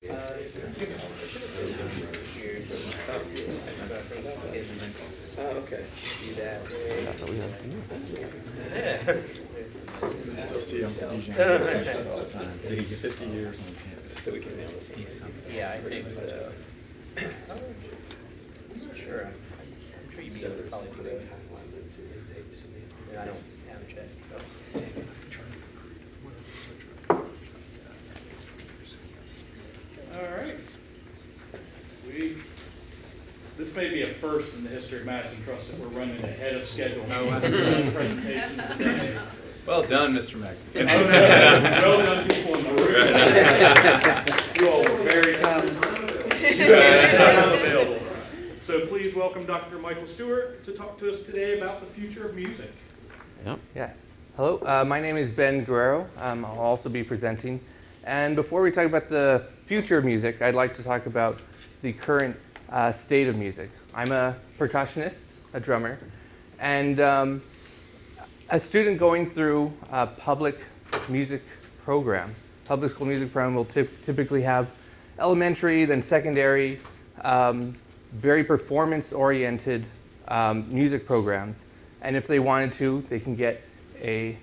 Okay. See that? I thought we had some I still see him using campus all the time. Did he get 50 years on campus? So we can mail this. Yeah, I think so. Sure. I'm sure you'd be able to probably do it. And I don't have checked, so. All right. This may be a first in the history of Madison Trust that we're running ahead of schedule. Presentation today. Well done, Mr. Mack. Well done, people in the room. You all were very available. So please welcome Dr. Michael Stewart to talk to us today about the future of music. Yep. Yes. Hello, my name is Ben Guerrero. I'll also be presenting. And before we talk about the future of music, I'd like to talk about the current state of music. I'm a percussionist, a drummer, and a student going through a public music program. Public school music program will typically have elementary, then secondary, very performance-oriented music programs. And if they wanted to, they can get a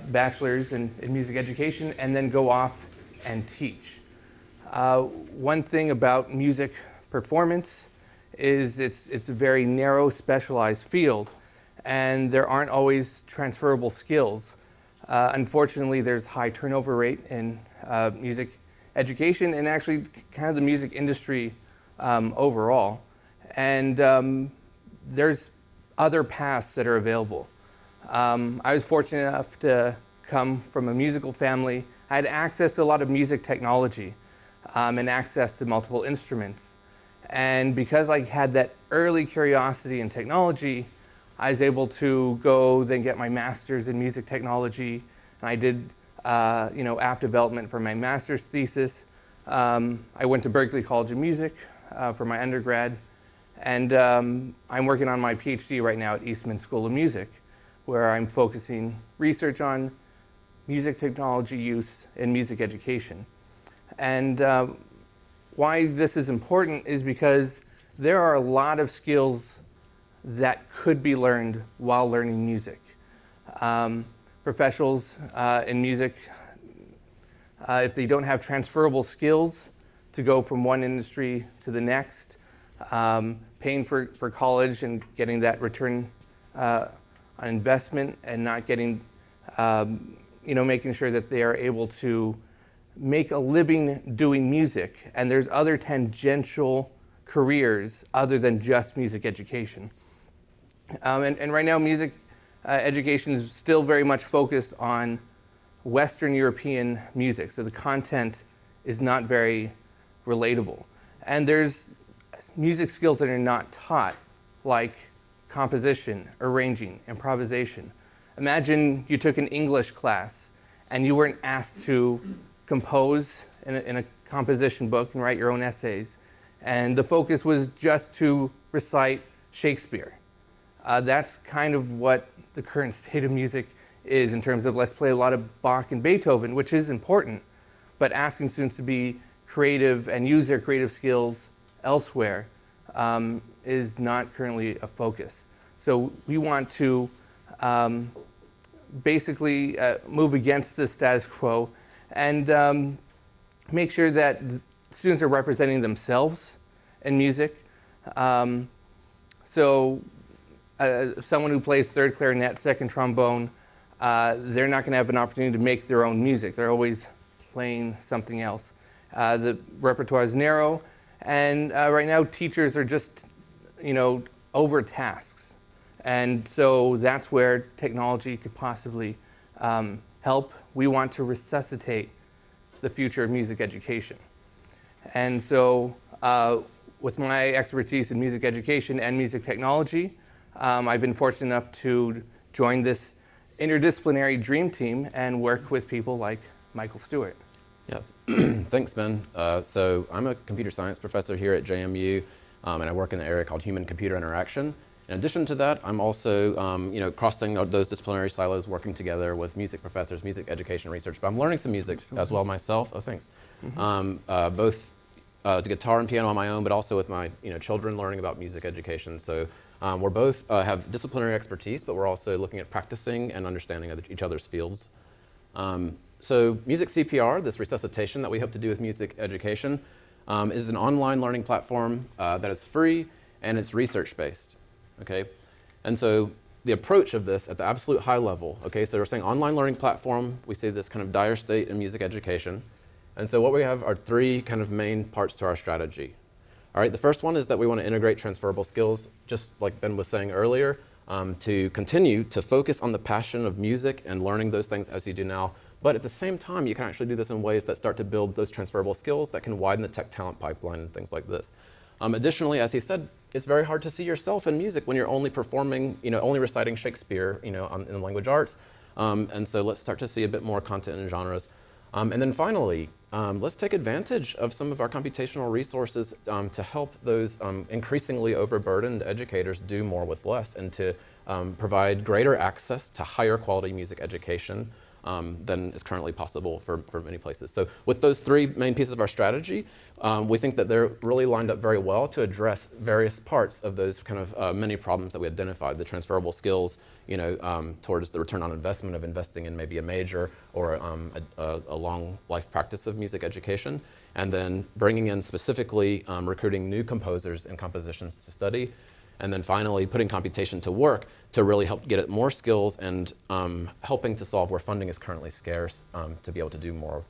bachelor's in music education and then go off and teach. One thing about music performance is it's a very narrow, specialized field, and there aren't always transferable skills. Unfortunately, there's high turnover rate in music education and actually kind of the music industry overall. And there's other paths that are available. I was fortunate enough to come from a musical family. I had access to a lot of music technology and access to multiple instruments. And because I had that early curiosity in technology, I was able to go then get my master's in music technology. And I did app development for my master's thesis. I went to Berklee College of Music for my undergrad. And I'm working on my PhD right now at Eastman School of Music, where I'm focusing research on music technology use in music education. And why this is important is because there are a lot of skills that could be learned while learning music. Professionals in music, if they don't have transferable skills to go from one industry to the next, paying for college and getting that return on investment and not getting, making sure that they are able to make a living doing music. And there's other tangential careers other than just music education. And right now, music education is still very much focused on Western European music. So the content is not very relatable. And there's music skills that are not taught, like composition, arranging, improvisation. Imagine you took an English class and you weren't asked to compose in a composition book and write your own essays. And the focus was just to recite Shakespeare. That's kind of what the current state of music is in terms of let's play a lot of Bach and Beethoven, which is important, but asking students to be creative and use their creative skills elsewhere is not currently a focus. So we want to basically move against the status quo and make sure that students are representing themselves in music. So someone who plays third clarinet, second trombone, they're not going to have an opportunity to make their own music. They're always playing something else. The repertoire is narrow, and right now teachers are just, over tasks. And so that's where technology could possibly help. We want to resuscitate the future of music education. And so with my expertise in music education and music technology, I've been fortunate enough to join this interdisciplinary dream team and work with people like Michael Stewart. Yeah, thanks, Ben. So I'm a computer science professor here at JMU, and I work in an area called human-computer interaction. In addition to that, I'm also, crossing those disciplinary silos, working together with music professors, music education research. But I'm learning some music as well myself. Oh, thanks. both the guitar and piano on my own, but also with my children learning about music education. So we're both have disciplinary expertise, but we're also looking at practicing and understanding of each other's fields. So Music CPR, this resuscitation that we hope to do with music education, is an online learning platform that is free and it's research-based, okay? And so the approach of this at the absolute high level, okay, so we're saying online learning platform, we see this kind of dire state in music education. And so what we have are three kind of main parts to our strategy. All right, the first one is that we want to integrate transferable skills, just like Ben was saying earlier, to continue to focus on the passion of music and learning those things as you do now. But at the same time, you can actually do this in ways that start to build those transferable skills that can widen the tech talent pipeline and things like this. Additionally, as he said, it's very hard to see yourself in music when you're only performing, only reciting Shakespeare, in the language arts. And so let's start to see a bit more content and genres. And then finally, let's take advantage of some of our computational resources to help those increasingly overburdened educators do more with less and to provide greater access to higher quality music education than is currently possible for many places. So with those three main pieces of our strategy, we think that they're really lined up very well to address various parts of those kind of many problems that we identified, the transferable skills, towards the return on investment of investing in maybe a major or a long life practice of music education, and then bringing in specifically recruiting new composers and compositions to study, and then finally putting computation to work to really help get at more skills and helping to solve where funding is currently scarce to be able to do more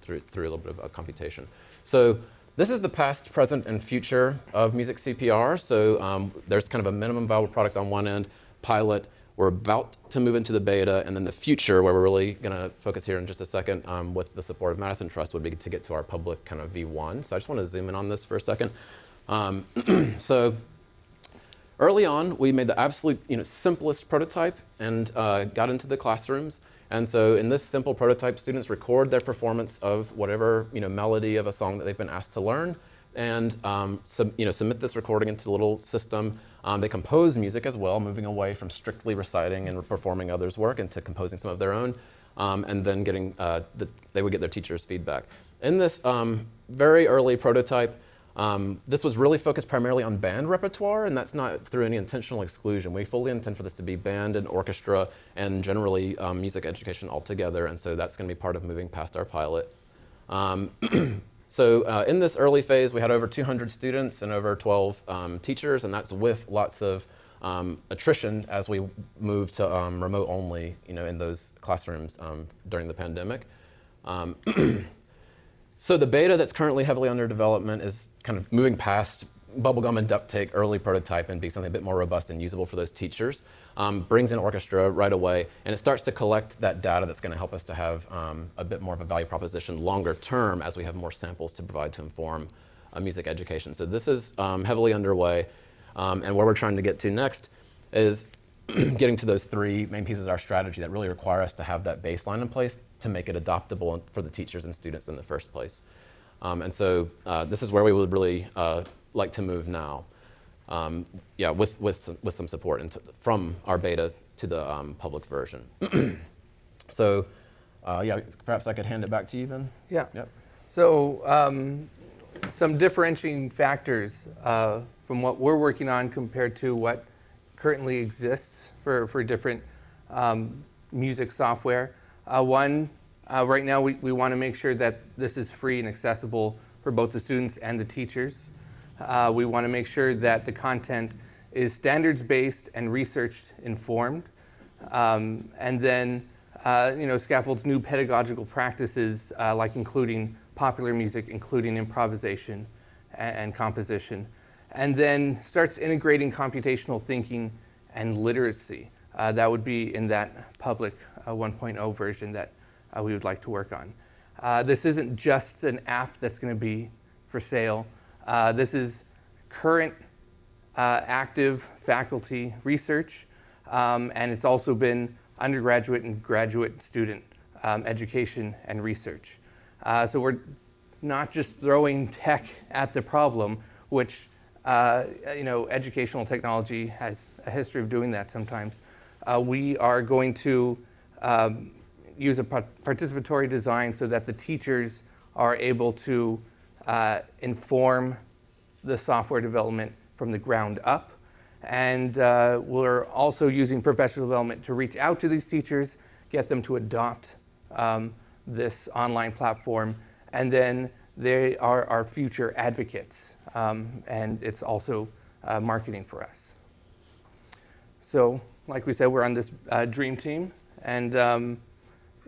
through a little bit of computation. So this is the past, present, and future of Music CPR. So there's kind of a minimum viable product on one end, pilot. We're about to move into the beta, and then the future, where we're really going to focus here in just a second with the support of Madison Trust, would be to get to our public kind of V1. So I just want to zoom in on this for a second. So early on, we made the absolute simplest prototype and got into the classrooms. And so in this simple prototype, students record their performance of whatever melody of a song that they've been asked to learn, and submit this recording into the little system. They compose music as well, moving away from strictly reciting and performing others' work into composing some of their own, and then getting they would get their teacher's feedback. In this very early prototype, this was really focused primarily on band repertoire, and that's not through any intentional exclusion. We fully intend for this to be band and orchestra and generally music education altogether, and so that's going to be part of moving past our pilot. So in this early phase, we had over 200 students and over 12 teachers, and that's with lots of attrition as we moved to remote only, in those classrooms during the pandemic. So the beta that's currently heavily under development is kind of moving past bubblegum and duct tape early prototype and being something a bit more robust and usable for those teachers. Brings in orchestra right away, and it starts to collect that data that's going to help us to have a bit more of a value proposition longer term as we have more samples to provide to inform music education. So this is heavily underway, and where we're trying to get to next is getting to those three main pieces of our strategy that really require us to have that baseline in place to make it adoptable for the teachers and students in the first place. And so this is where we would really like to move now. With some support from our beta to the public version. So perhaps I could hand it back to you, Ben? Yeah. Yep. So some differentiating factors from what we're working on compared to what currently exists for different music software. One, right now we want to make sure that this is free and accessible for both the students and the teachers. We want to make sure that the content is standards-based and research-informed, and then scaffolds new pedagogical practices like including popular music, including improvisation and composition, and then starts integrating computational thinking and literacy. That would be in that public 1.0 version that we would like to work on. This isn't just an app that's going to be for sale. This is current active faculty research, and it's also been undergraduate and graduate student education and research. So we're not just throwing tech at the problem, which educational technology has a history of doing that sometimes. We are going to use a participatory design so that the teachers are able to inform the software development from the ground up. And we're also using professional development to reach out to these teachers, get them to adopt this online platform, and then they are our future advocates. And it's also marketing for us. So, like we said, we're on this dream team, and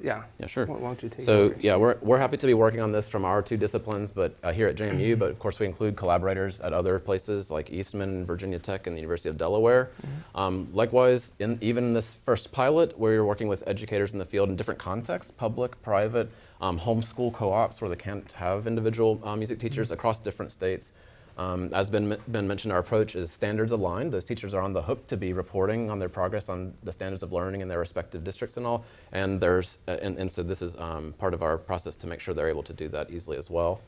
yeah, sure. Why don't you take it So over? yeah, we're happy to be working on this from our two disciplines, but here at JMU. But of course, we include collaborators at other places like Eastman, Virginia Tech, and the University of Delaware. Likewise, even in this first pilot, where you're working with educators in the field in different contexts, public, private, homeschool co-ops where they can't have individual music teachers across different states. As been mentioned, our approach is standards aligned. Those teachers are on the hook to be reporting on their progress on the standards of learning in their respective districts and all. And so this is part of our process to make sure they're able to do that easily as well.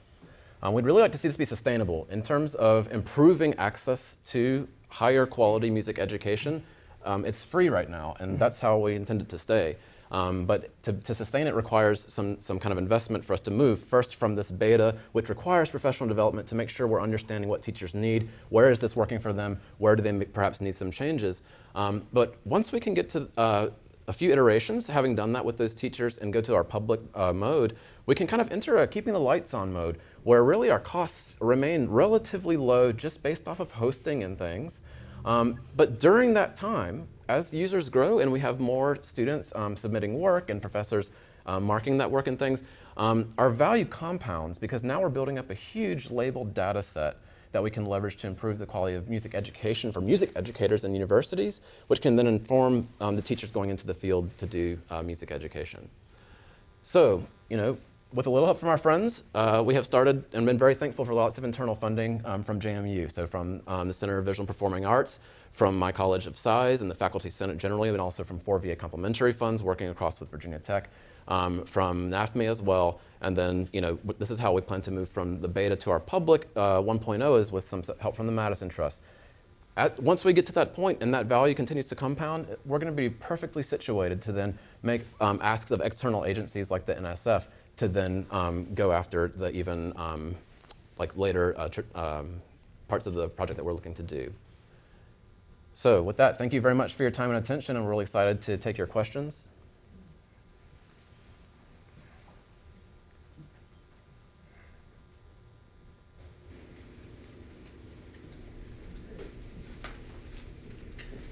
We'd really like to see this be sustainable in terms of improving access to higher quality music education. It's free right now, and that's how we intend it to stay. But to sustain it requires some kind of investment for us to move first from this beta, which requires professional development to make sure we're understanding what teachers need, where is this working for them, where do they perhaps need some changes. But once we can get to a few iterations, having done that with those teachers and go to our public mode, we can kind of enter a keeping the lights on mode, where really our costs remain relatively low just based off of hosting and things. But during that time, as users grow and we have more students submitting work and professors marking that work and things, our value compounds because now we're building up a huge labeled data set that we can leverage to improve the quality of music education for music educators and universities, which can then inform the teachers going into the field to do music education. So, with a little help from our friends, we have started and been very thankful for lots of internal funding from JMU. So from the Center of Visual and Performing Arts, from my College of Size and the Faculty Senate generally, and also from 4VA complementary funds working across with Virginia Tech, from NAFME as well. And then, this is how we plan to move from the beta to our public 1.0 is with some help from the Madison Trust. Once we get to that point and that value continues to compound, we're going to be perfectly situated to then make asks of external agencies like the NSF to then go after the even later parts of the project that we're looking to do. So with that, thank you very much for your time and attention. I'm really excited to take your questions.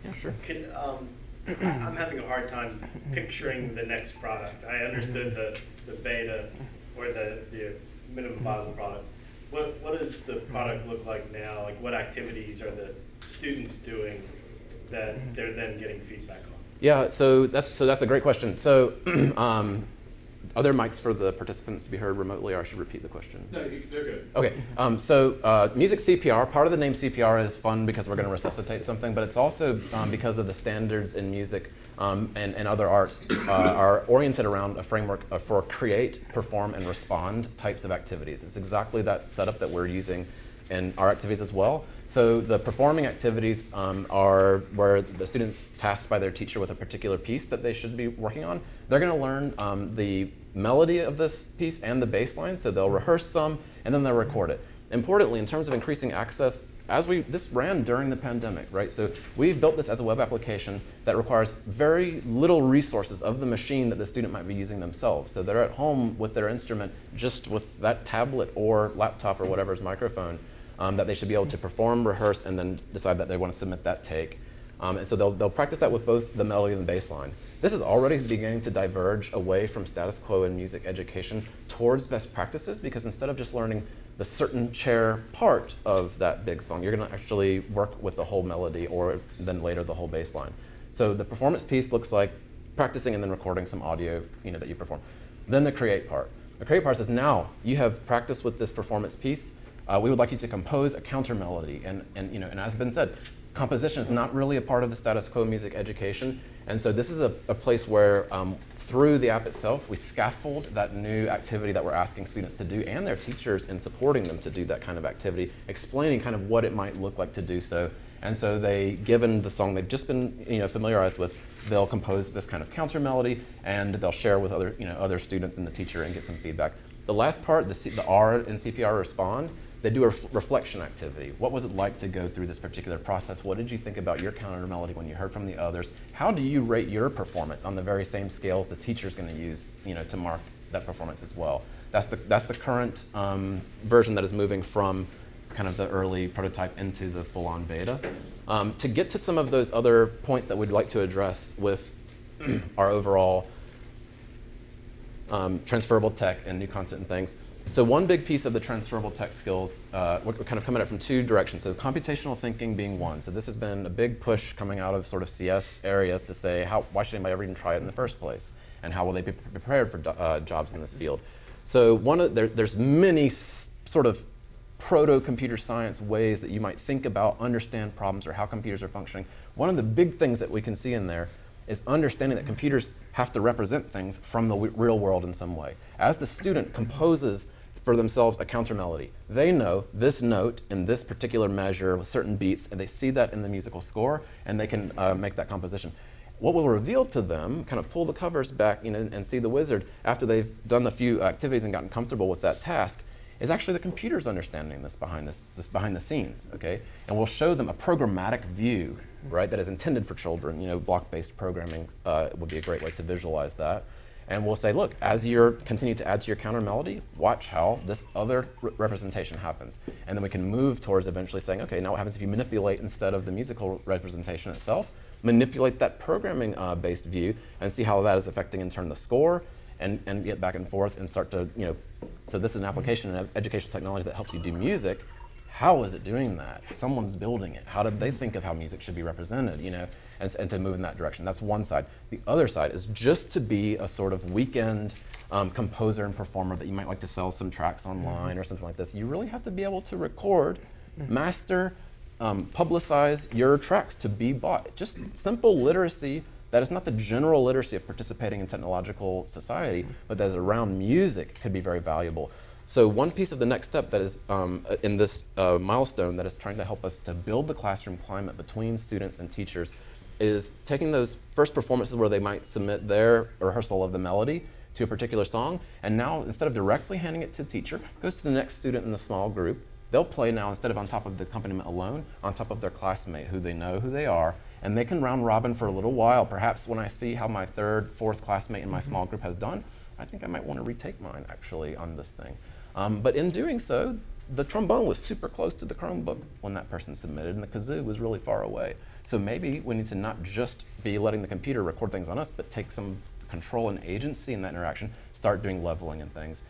Yeah, sure. I'm having a hard time picturing the next product. I understood the beta or the minimum viable product. What does the product look like now? Like what activities are the students doing that they're then getting feedback on? Yeah, so that's a great question. So are there mics for the participants to be heard remotely, or I should repeat the question? No, they're good. Okay, so music CPR, part of the name CPR is fun because we're going to resuscitate something, but it's also because of the standards in music and other arts are oriented around a framework for create, perform, and respond types of activities. It's exactly that setup that we're using in our activities as well. So the performing activities are where the student's tasked by their teacher with a particular piece that they should be working on. They're going to learn the melody of this piece and the bass line, so they'll rehearse some and then they'll record it. Importantly, in terms of increasing access, this ran during the pandemic, right? So we've built this as a web application that requires very little resources of the machine that the student might be using themselves. So they're at home with their instrument, just with that tablet or laptop or whatever's microphone, that they should be able to perform, rehearse, and then decide that they want to submit that take. And so they'll practice that with both the melody and the bass line. This is already beginning to diverge away from status quo in music education towards best practices, because instead of just learning the certain chair part of that big song, you're going to actually work with the whole melody or then later the whole bass line. So the performance piece looks like practicing and then recording some audio that you perform. Then the create part. The create part says, now you have practiced with this performance piece. We would like you to compose a counter melody. And as been said, composition is not really a part of the status quo music education. And so this is a place where through the app itself, we scaffold that new activity that we're asking students to do and their teachers in supporting them to do that kind of activity, explaining kind of what it might look like to do so. And so given the song they've just been familiarized with, they'll compose this kind of counter melody and they'll share with other students and the teacher and get some feedback. The last part, the R in CPR respond, they do a reflection activity. What was it like to go through this particular process? What did you think about your counter melody when you heard from the others? How do you rate your performance on the very same scales the teacher's going to use, to mark that performance as well? That's the current version that is moving from kind of the early prototype into the full-on beta. To get to some of those other points that we'd like to address with our overall transferable tech and new content and things. So one big piece of the transferable tech skills, we're kind of coming at it from two directions. So computational thinking being one. So this has been a big push coming out of sort of CS areas to say, why should anybody ever even try it in the first place? And how will they be prepared for jobs in this field? So there's many sort of proto-computer science ways that you might think about, understand problems, or how computers are functioning. One of the big things that we can see in there is understanding that computers have to represent things from the real world in some way. As the student composes for themselves a counter melody, they know this note in this particular measure with certain beats, and they see that in the musical score, and they can make that composition. What will reveal to them, kind of pull the covers back and see the wizard after they've done a few activities and gotten comfortable with that task, is actually the computer's understanding this behind the scenes, okay? And we'll show them a programmatic view, right, that is intended for children. Block-based programming would be a great way to visualize that. And we'll say, look, as you continue to add to your counter melody, watch how this other representation happens. And then we can move towards eventually saying, okay, now what happens if you manipulate instead of the musical representation itself, manipulate that programming-based view and see how that is affecting in turn the score, and get back and forth and start to, so this is an application of educational technology that helps you do music. How is it doing that? Someone's building it. How did they think of how music should be represented, and to move in that direction? That's one side. The other side is just to be a sort of weekend composer and performer that you might like to sell some tracks online or something like this. You really have to be able to record, master, publicize your tracks to be bought. Just simple literacy. That is not the general literacy of participating in technological society, but that is around music could be very valuable. So one piece of the next step that is in this milestone that is trying to help us to build the classroom climate between students and teachers is taking those first performances where they might submit their rehearsal of the melody to a particular song, and now instead of directly handing it to the teacher, goes to the next student in the small group. They'll play now, instead of on top of the accompaniment alone, on top of their classmate who they know who they are, and they can round robin for a little while. Perhaps when I see how my third, fourth classmate in my small group has done, I think I might want to retake mine actually on this thing. But in doing so, the trombone was super close to the Chromebook when that person submitted, and the kazoo was really far away. So maybe we need to not just be letting the computer record things on us, but take some control and agency in that interaction, start doing leveling and things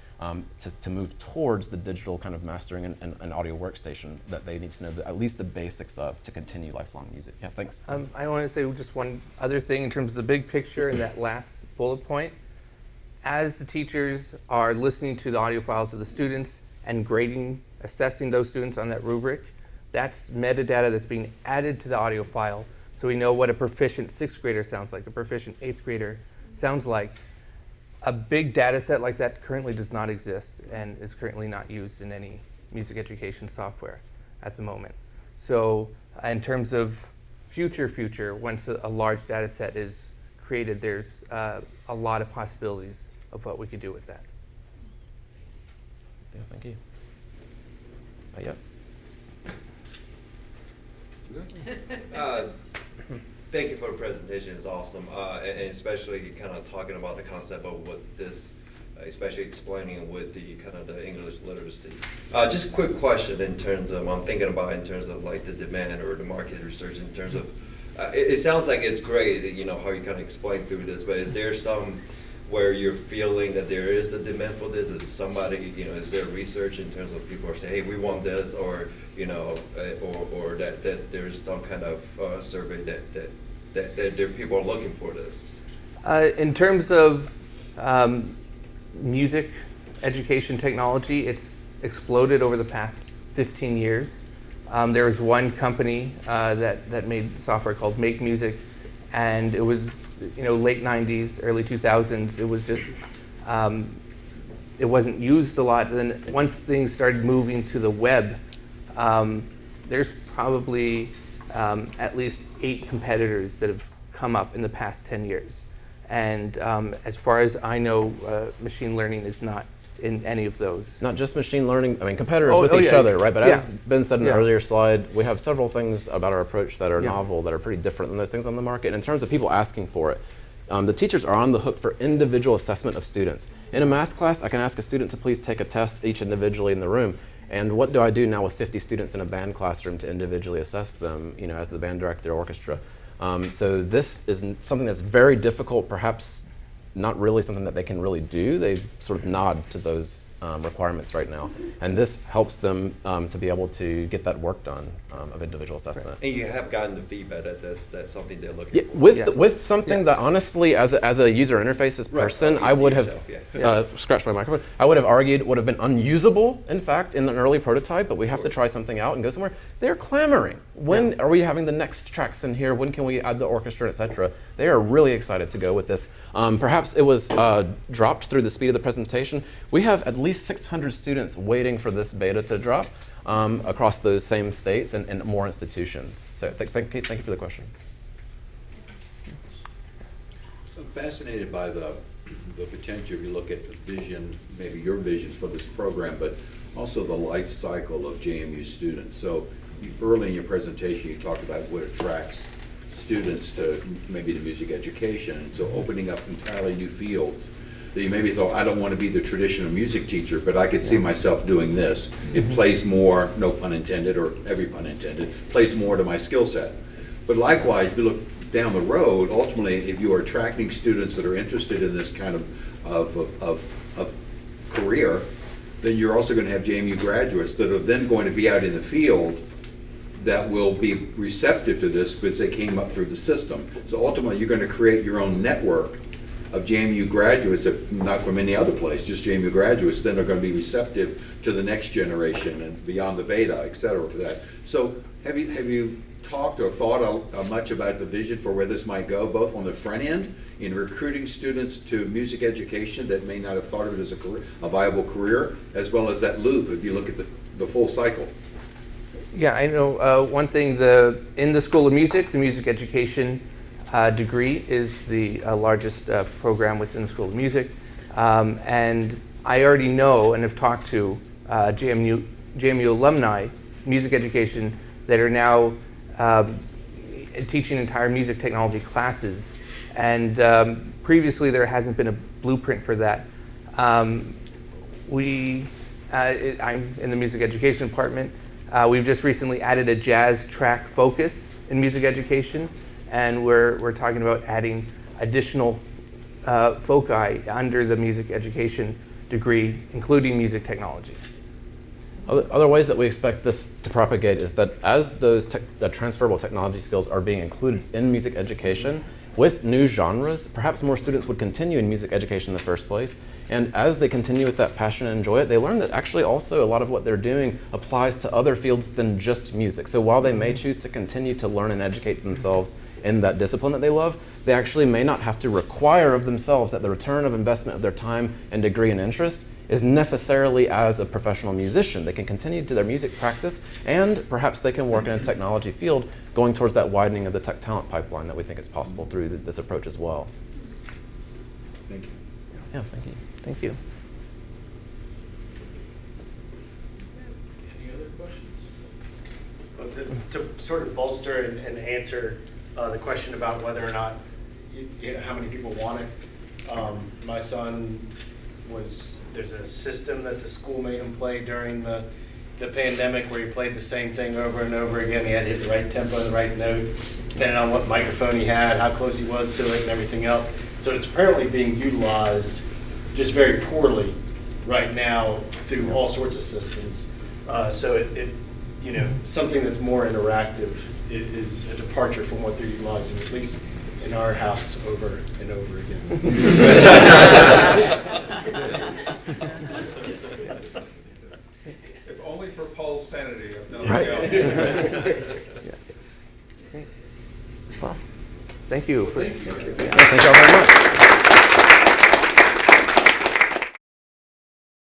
to move towards the digital kind of mastering and audio workstation that they need to know at least the basics of to continue lifelong music. Yeah, thanks. I want to say just one other thing in terms of the big picture in that last bullet point. As the teachers are listening to the audio files of the students and grading, assessing those students on that rubric, that's metadata that's being added to the audio file. So we know what a proficient 6th grader sounds like, a proficient 8th grader sounds like. A big data set like that currently does not exist and is currently not used in any music education software at the moment. So in terms of future, once a large data set is created, there's a lot of possibilities of what we could do with that. Yeah, thank you. Yep. Thank you for the presentation. It's awesome, and especially kind of talking about the concept of what this, especially explaining with the kind of the English literacy. Just a quick question in terms of I'm thinking about in terms of like the demand or the market research in terms of. It sounds like it's great, how you kind of explain through this, but is there some where you're feeling that there is the demand for this? Is somebody, is there research in terms of people are saying, hey, we want this, or, or that there's some kind of survey that there people are looking for this? In terms of music education technology, it's exploded over the past 15 years. There was one company that made software called Make Music, and it was late 90s, early 2000s. It was just it wasn't used a lot. And then once things started moving to the web, there's probably at least 8 competitors that have come up in the past 10 years. And as far as I know, machine learning is not in any of those. Not just machine learning, I mean, competitors Oh, with oh, each yeah. other, right? But Yeah. as Ben said in the Yeah. earlier slide, we have several things about our approach that are Yeah. novel, that are pretty different than those things on the market. And in terms of people asking for it, the teachers are on the hook for individual assessment of students. In a math class, I can ask a student to please take a test each individually in the room. And what do I do now with 50 students in a band classroom to individually assess them, you know, as the band director orchestra? So this is something that's very difficult, perhaps not really something that they can really do. They sort of nod to those requirements right now. And this helps them to be able to get that work done of individual assessment. And you have gotten the feedback that that's something they're looking Yeah, for. with, Yes. with something Yes. that honestly, as a user interfaces Right, person, like I you see would have yourself, scratched my microphone. I would have argued would have been unusable, in fact, in an early prototype, but we have to try something out and go somewhere. They're clamoring. When are we having the next tracks in here? When can we add the orchestra, et cetera? They are really excited to go with this. Perhaps it was dropped through the speed of the presentation. We have at least 600 students waiting for this beta to drop across those same states and more institutions. So thank you for the question. I'm fascinated by the potential, if you look at the vision, maybe your vision for this program, but also the life cycle of JMU students. So early in your presentation, you talked about what attracts students to maybe to music education, and so opening up entirely new fields that you maybe thought, I don't want to be the traditional music teacher, but I could see myself doing this. It plays more, no pun intended, or every pun intended, plays more to my skill set. But likewise, if you look down the road, ultimately, if you are attracting students that are interested in this kind of career, then you're also going to have JMU graduates that are then going to be out in the field that will be receptive to this because they came up through the system. So ultimately, you're going to create your own network of JMU graduates, if not from any other place, just JMU graduates, then are going to be receptive to the next generation and beyond the beta, et cetera, for that. So have you talked or thought much about the vision for where this might go, both on the front end in recruiting students to music education that may not have thought of it as a viable career, as well as that loop, if you look at the full cycle? Yeah, I know one thing, in the School of Music, the music education degree is the largest program within the School of Music. And I already know and have talked to JMU alumni, music education, that are now teaching entire music technology classes. And previously there hasn't been a blueprint for that. I'm in the music education department. We've just recently added a jazz track focus in music education, and we're talking about adding additional foci under the music education degree, including music technology. Other ways that we expect this to propagate is that as those transferable technology skills are being included in music education with new genres, perhaps more students would continue in music education in the first place. And as they continue with that passion and enjoy it, they learn that actually also a lot of what they're doing applies to other fields than just music. So while they may choose to continue to learn and educate themselves in that discipline that they love, they actually may not have to require of themselves that the return of investment of their time and degree and interest is necessarily as a professional musician. They can continue to their music practice, and perhaps they can work in a technology field going towards that widening of the tech talent pipeline that we think is possible through this approach as well. Thank you. Yeah, thank you. Thank you. Any other questions? Well, to sort of bolster and answer the question about whether or not, how many people want it, my son there's a system that the school made him play during the pandemic where he played the same thing over and over again. He had to hit the right tempo, the right note, depending on what microphone he had, how close he was to it, and everything else. So it's apparently being utilized just very poorly right now through all sorts of systems. So it something that's more interactive is a departure from what they're utilizing, at least in our house, over and over again. If only for Paul's sanity, if nothing Right. else. Well, thank you. Thank you all very much.